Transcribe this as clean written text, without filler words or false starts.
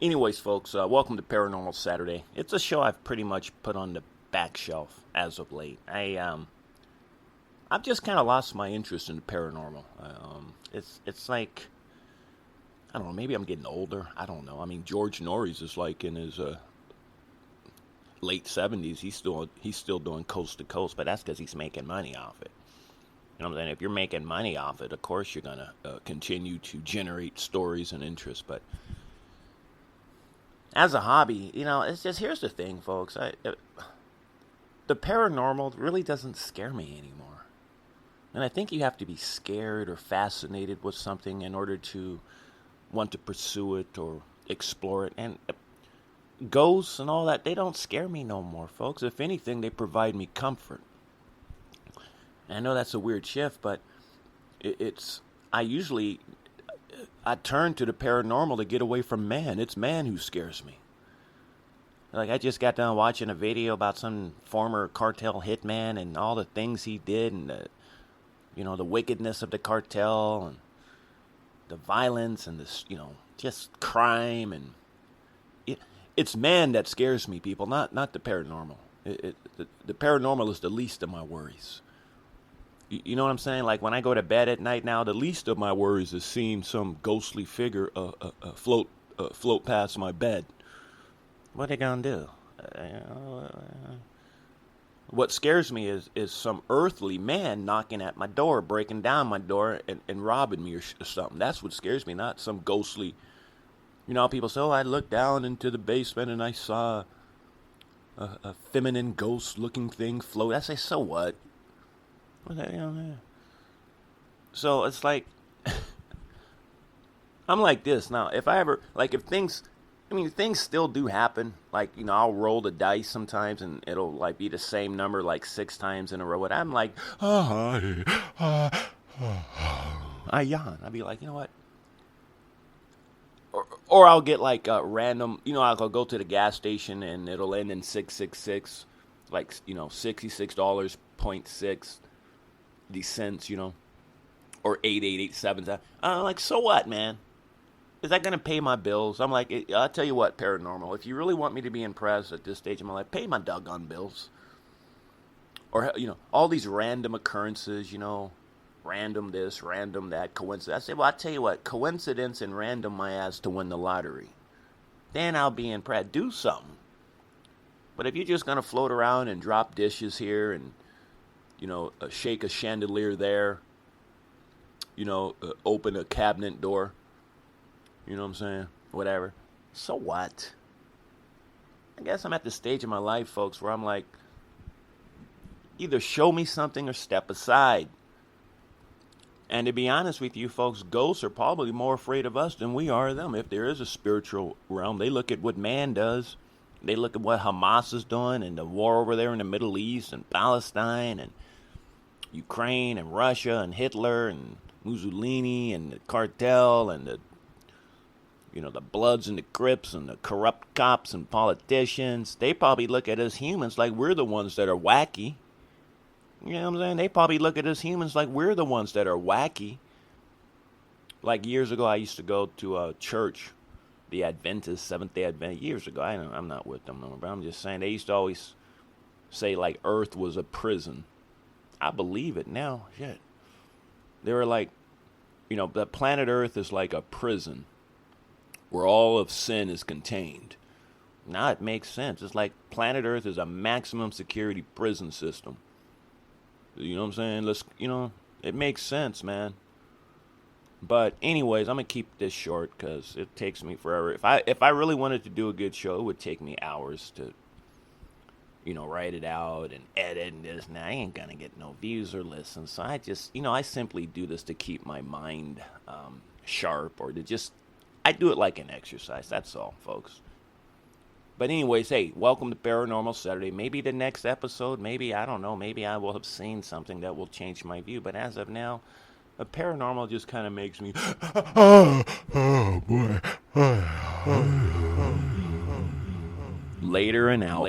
Anyways, folks, welcome to Paranormal Saturday. It's a show I've pretty much put on the back shelf as of late. I've just kind of lost my interest in the paranormal. It's like, I don't know, maybe I'm getting older. I don't know. I mean, George Norris is like in his late 70s. He's still doing coast to coast, but that's because he's making money off it. You know what I'm saying? If you're making money off it, of course you're gonna continue to generate stories and interest. But as a hobby, it's just, here's the thing, folks. The paranormal really doesn't scare me anymore. And I think you have to be scared or fascinated with something in order to want to pursue it or explore it. And ghosts and all that, they don't scare me no more, folks. If anything, they provide me comfort. And I know that's a weird shift, but I turn to the paranormal to get away from man. It's man who scares me. Like, I just got done watching a video about some former cartel hitman and all the things he did, and the wickedness of the cartel and the violence and this, just crime. And it's man that scares me, people, not the paranormal. The paranormal is the least of my worries. You know what I'm saying? Like, when I go to bed at night now, the least of my worries is seeing some ghostly figure float past my bed. What are they gonna do? What scares me is some earthly man knocking at my door, breaking down my door, and robbing me or something. That's what scares me, not some ghostly. People say, I looked down into the basement and I saw a feminine ghost-looking thing float. I say, so what? So it's like, I'm like this now. If I ever, like, if things still do happen. Like, I'll roll the dice sometimes and it'll like be the same number like 6 times in a row. And I'm like, I yawn. I'll be like, you know what? Or I'll get like a random, I'll go to the gas station and it'll end in 666, like, $66.6 cents, or 8887. I'm like, so what, man? Is that going to pay my bills? I'm like, I'll tell you what, paranormal. If you really want me to be impressed at this stage of my life, pay my doggone bills. Or, all these random occurrences, random this, random that, coincidence. I say, well, I'll tell you what, coincidence and random my ass to win the lottery. Then I'll be impressed. Do something. But if you're just going to float around and drop dishes here and, shake a chandelier there, open a cabinet door, you know what I'm saying? Whatever. So what? I guess I'm at the stage of my life, folks, where I'm like, either show me something or step aside. And to be honest with you, folks, ghosts are probably more afraid of us than we are of them. If there is a spiritual realm, they look at what man does. They look at what Hamas is doing and the war over there in the Middle East and Palestine and Ukraine and Russia and Hitler and Mussolini and the cartel and the Bloods and the Crips and the corrupt cops and politicians. They probably look at us humans like we're the ones that are wacky. You know what I'm saying? They probably look at us humans like we're the ones that are wacky. Like years ago, I used to go to a church, the Adventist, Seventh-day Adventist, years ago. I'm not with them no more, but I'm just saying, they used to always say like Earth was a prison. I believe it now. Shit. They were like, the planet Earth is like a prison where all of sin is contained. Now it makes sense. It's like planet Earth is a maximum security prison system. You know what I'm saying? It makes sense, man. But anyways, I'm going to keep this short because it takes me forever. If I really wanted to do a good show, it would take me hours to, write it out and edit and this and that. I ain't going to get no views or listens. So I just, I simply do this to keep my mind sharp, or to just, I do it like an exercise. That's all, folks. But anyways, hey, welcome to Paranormal Saturday. Maybe the next episode, maybe, I don't know, maybe I will have seen something that will change my view. But as of now, a paranormal just kind of makes me, oh boy. Later and out.